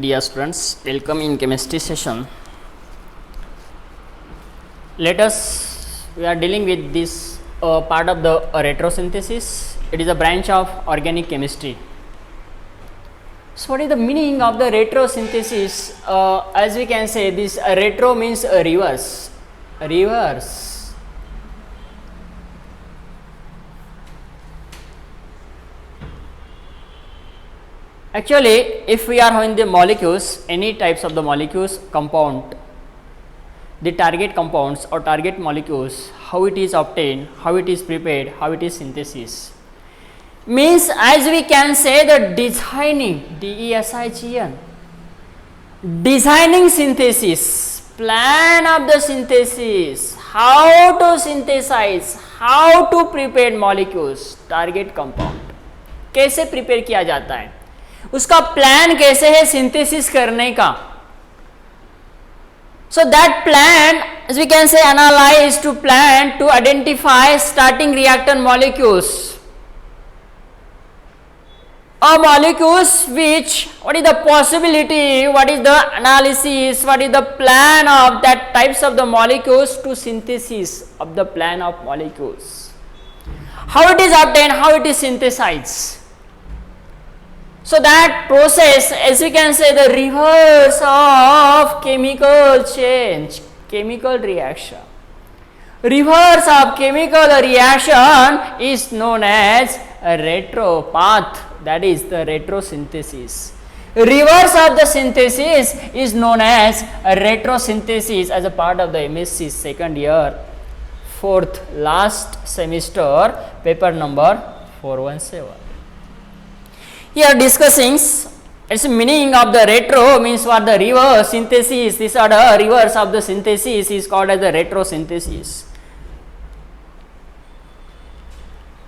Dear students, welcome in chemistry session. We are dealing with this part of the retrosynthesis. It is a branch of organic chemistry. So what is the meaning of the retrosynthesis? As we can say, this retro means reverse. Actually, if we are having the molecules, any types of the molecules, compound, the target compounds or target molecules, how it is obtained, how it is prepared, how it is synthesis. Means as we can say the designing, DESIGN, designing synthesis, plan of the synthesis, how to synthesize, how to prepare molecules, target compound, कैसे prepare किया जाता है, उसका plan कैसे है synthesis करने का. So that plan, as we can say, analyze to plan to identify starting reactant molecules or molecules which, what is the possibility, what is the analysis, what is the plan of that types of the molecules to synthesis of the plan of molecules, how it is obtained, how it is synthesized. So that process, as we can say, the reverse of chemical change, chemical reaction. Reverse of chemical reaction is known as a retro path, that is the retrosynthesis. Reverse of the synthesis is known as a retrosynthesis as a part of the MSc second year, fourth last semester, paper number 417. Here discussing its meaning of the retro means what the reverse synthesis. These are the reverse of the synthesis is called as the retrosynthesis.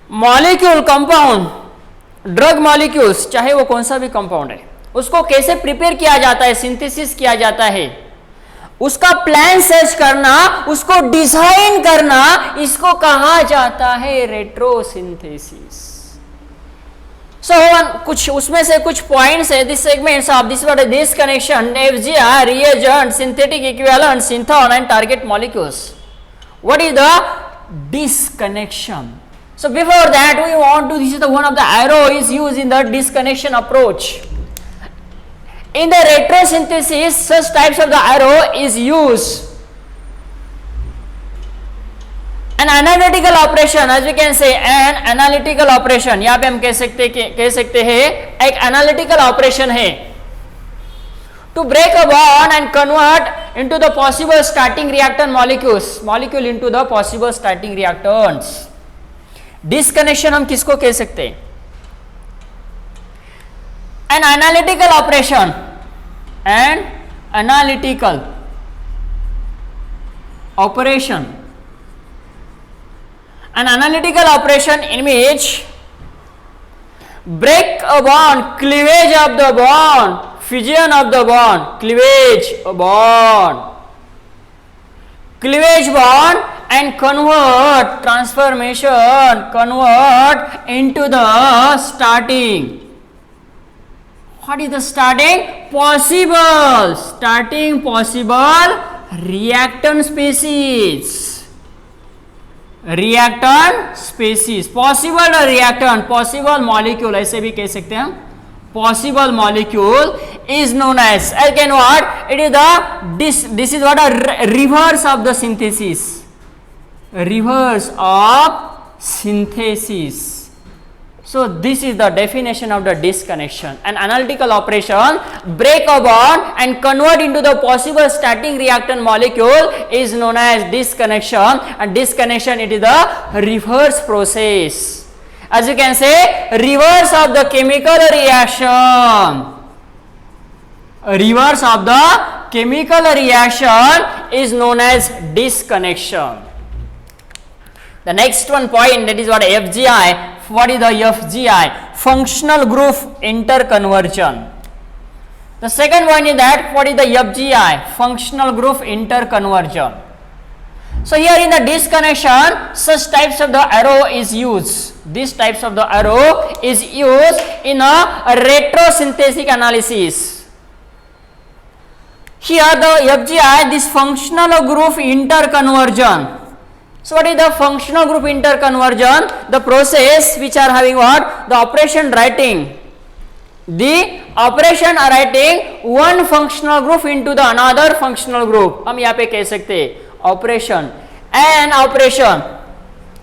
Molecule compound, drug molecules, चाहे वो कौन सा भी compound है, उसको कैसे prepare किया जाता है, सिंथेसिस किया जाता है, उसका प्लान सर्च करना, उसको डिजाइन करना, इसको कहा जाता है रेट्रोसिंथेसिस. So कुछ उसमें से कुछ पॉइंट्स है, this segments of this what this connection FGI, reagent, synthetic equivalent, synthon and target molecules. What is the disconnection? So before that we want to, this is the one of the arrow is used in the disconnection approach. In the retrosynthesis, such types of the arrow is used. An analytical operation, as we can say, an analytical operation, यहाँ पे हम कह सकते हैं एक analytical operation है to break a bond and convert into the possible starting reactant molecule into the possible starting reactants. Disconnection हम किसको कह सकते हैं? An analytical operation, an analytical operation. An analytical operation in which break a bond, cleavage of the bond, fission of the bond, cleavage bond and convert, transformation, convert into the starting. What is the starting? Starting possible reactant species. Reactant species, possible reactant, possible molecule ऐसे भी कह सकते हैं हम. Possible molecule is known as can what, it is the this is what a reverse of the synthesis, reverse of synthesis. So this is the definition of the disconnection. An analytical operation break a bond and convert into the possible starting reactant molecule is known as disconnection, and disconnection it is the reverse process. As you can say, reverse of the chemical reaction. Reverse of the chemical reaction is known as disconnection. The next one point, that is what FGI. What is the FGI? Functional group interconversion. The second one is that what is the FGI? Functional group interconversion. So here in the disconnection, such types of the arrow is used. These types of the arrow is used in a retrosynthetic analysis. Here the FGI, this functional group interconversion. So what is the functional group interconversion? The process which are having what? The operation writing. The operation writing one functional group into the another functional group. हम यहाँ पे कह सकते हैं operation, an operation,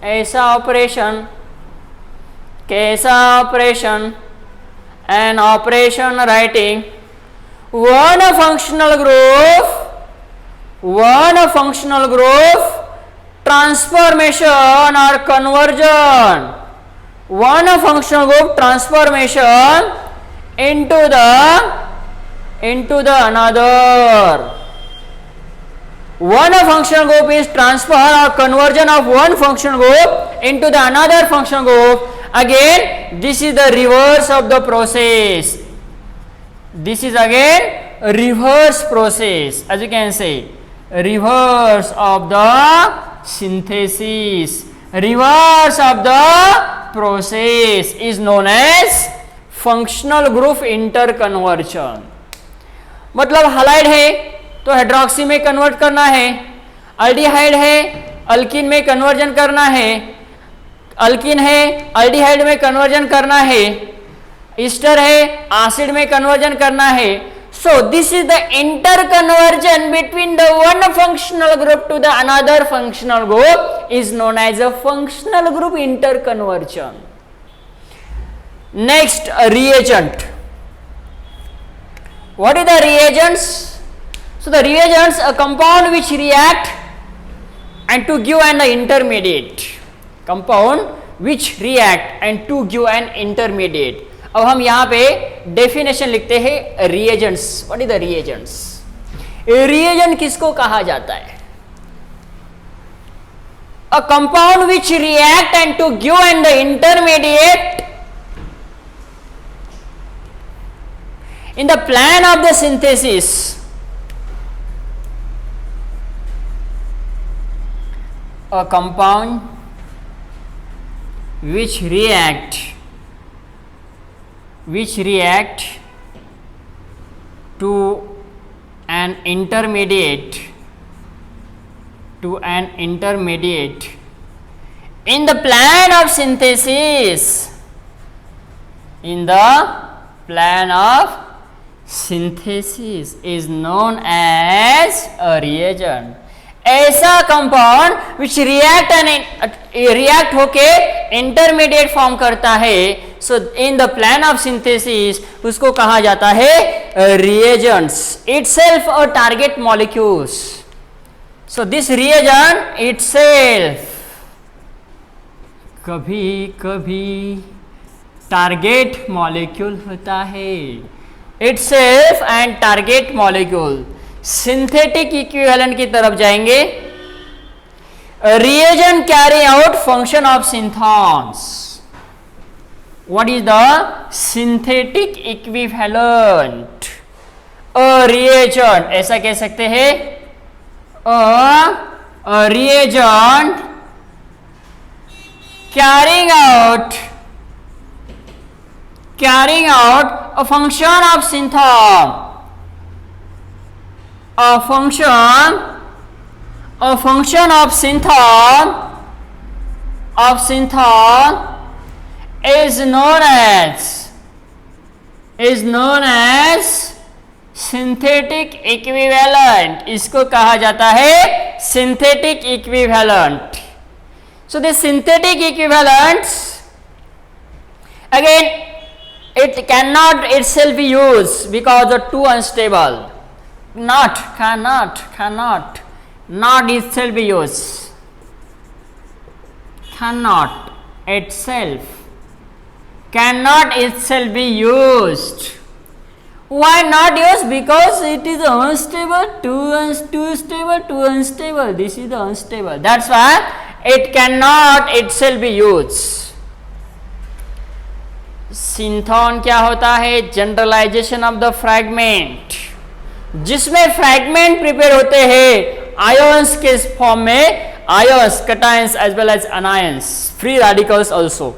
ऐसा operation, कैसा operation, an operation writing one functional group transformation or conversion, one functional group transformation into the another. One functional group is transfer or conversion of one functional group into the another functional group. Again, this is the reverse of the process. This is again reverse process, as you can say, reverse of the synthesis, reverse of the process is known as functional group interconversion. मतलब halide है तो hydroxy में convert करना है, aldehyde है alkene में conversion करना है, अल्किन है अल्डिहाइड में कन्वर्जन करना है, ईस्टर है एसिड में कन्वर्जन करना है. So this is the interconversion between the one functional group to the another functional group is known as a functional group interconversion. Next, reagent. What is the reagents? So the reagents, a compound which react and to give an intermediate. Compound which react and to give an intermediate. अब हम यहाँ पे definition लिखते हैं reagents. What is the reagents? Reagent किसको कहा जाता है? A compound which react and to give and the intermediate in the plan of the synthesis. A compound which react to an intermediate in the plan of synthesis, is known as a reagent. ऐसा compound which react होके intermediate form करता है. So in the plan of synthesis उसको कहा जाता है reagents. Itself a target molecules. So this reagent itself कभी कभी टारगेट मॉलिक्यूल होता है. Itself and target molecule. Synthetic equivalent की तरफ जाएंगे. Reagent carry out function of synthons. What is the synthetic equivalent? A reagent, ऐसा कह सकते हैं, a reagent carrying out a function of सिंथॉन. A function of synthon is known as synthetic equivalent. इसको कहा जाता है synthetic equivalent. So the synthetic equivalents, again it cannot itself be used because they are too unstable. Cannot itself be used. Cannot itself be used. Why not used? Because it is unstable, too unstable. This is the unstable. That's why it cannot itself be used. सिंथॉन क्या होता है? Generalization of the fragment, जिसमें fragment prepare होते हैं ions के form में, ions, cations as well as anions, free radicals also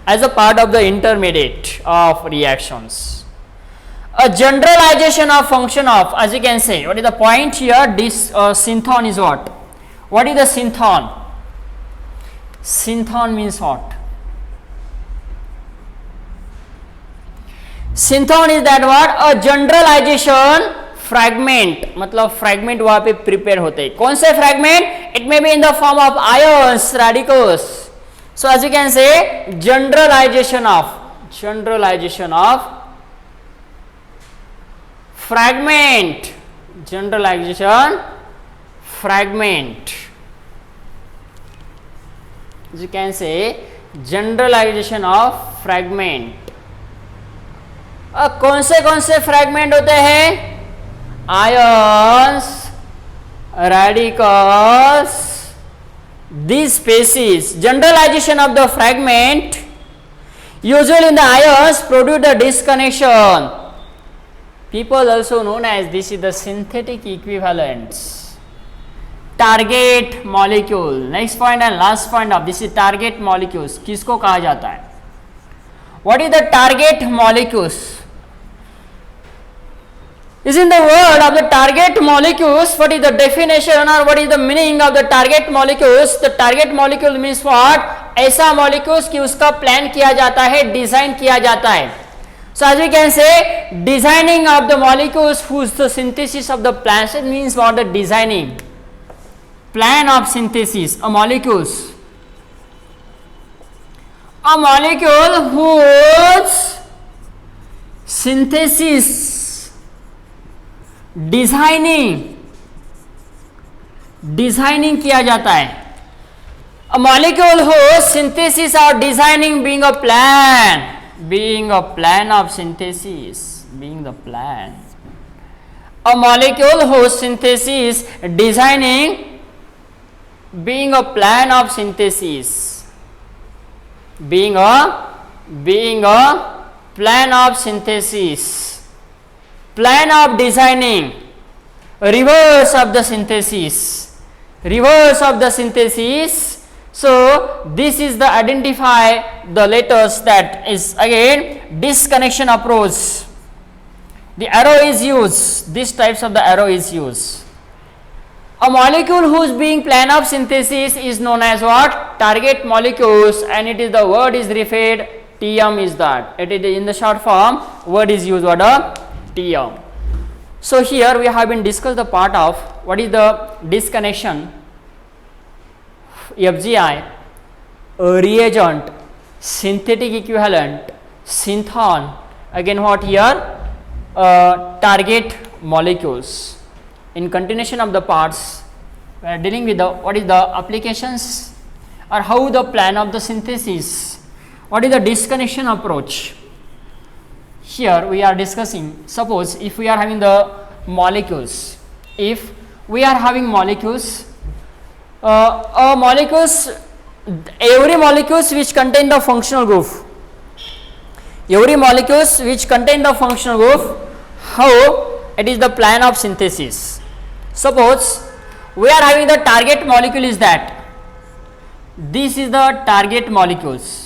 as a part of the intermediate of reactions. A generalization of function of, as you can say, what is the point here? This synthon is what? What is the synthon? Synthon means what? Synthon is that what? A generalization fragment. मतलब fragment वहाँ पे prepare होते हैं. कौन से fragment? It may be in the form of ions, radicals. So as you can say, generalization of fragment. Generalization fragment. As you can say, generalization of fragment. कौन से fragment होते हैं? Ions, radicals, these species. Generalization of the fragment usually in the ions produce the disconnection. People also known as, this is the synthetic equivalents. Target molecule. Next point and last point of this is target molecules. किसको कहा जाता है? What is the target molecules? Is in the word of the target molecules, what is the definition or what is the meaning of the target molecules? The target molecule means what? ऐसा molecules कि उसका plan किया जाता है, design किया जाता है. So as we can say, designing of the molecules whose the synthesis of the plants, it means what? The designing plan of synthesis of molecules. A molecule whose synthesis designing किया जाता है. A molecule whose synthesis or designing being a plan of synthesis, being the plan. A molecule whose synthesis designing being a plan of synthesis, being a plan of synthesis. Plan of designing, reverse of the synthesis. So this is the identify the letters, that is again disconnection approach. The arrow is used, these types of the arrow is used. A molecule whose being plan of synthesis is known as what? Target molecules, and it is the word is referred, TM is that. It is in the short form, word is used, what a TM. So here we have been discussed the part of what is the disconnection, FGI, reagent, synthetic equivalent, synthon, again what here? Target molecules. In continuation of the parts, we are dealing with the what is the applications or how the plan of the synthesis, what is the disconnection approach. Here we are discussing, suppose if we are having the molecules, if we are having molecules, every molecules which contain the functional group, how it is the plan of synthesis. Suppose we are having the target molecule is that, this is the target molecules.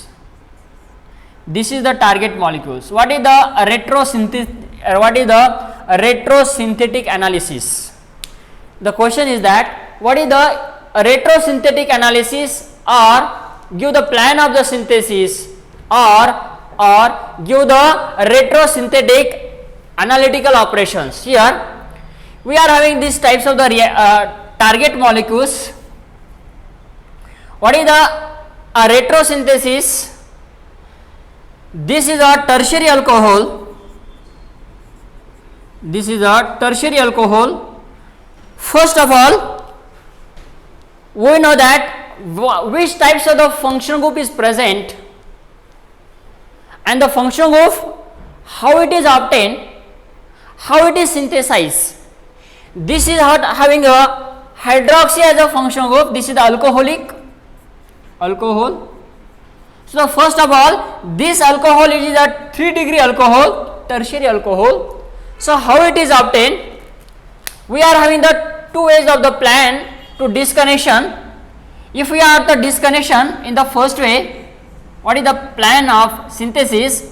This is the target molecules. What is the retrosynthetic analysis? The question is that, what is the retrosynthetic analysis, or give the plan of the synthesis, or give the retrosynthetic analytical operations. Here we are having these types of the target molecules. What is the retrosynthesis? This is a tertiary alcohol. First of all, we know that which types of the functional group is present, and the functional group, how it is obtained, how it is synthesized. This is having a hydroxy as a functional group. This is the alcohol. So first of all, this alcohol is a 3-degree alcohol, tertiary alcohol. So how it is obtained? We are having the two ways of the plan to disconnection. If we are the disconnection in the first way, what is the plan of synthesis?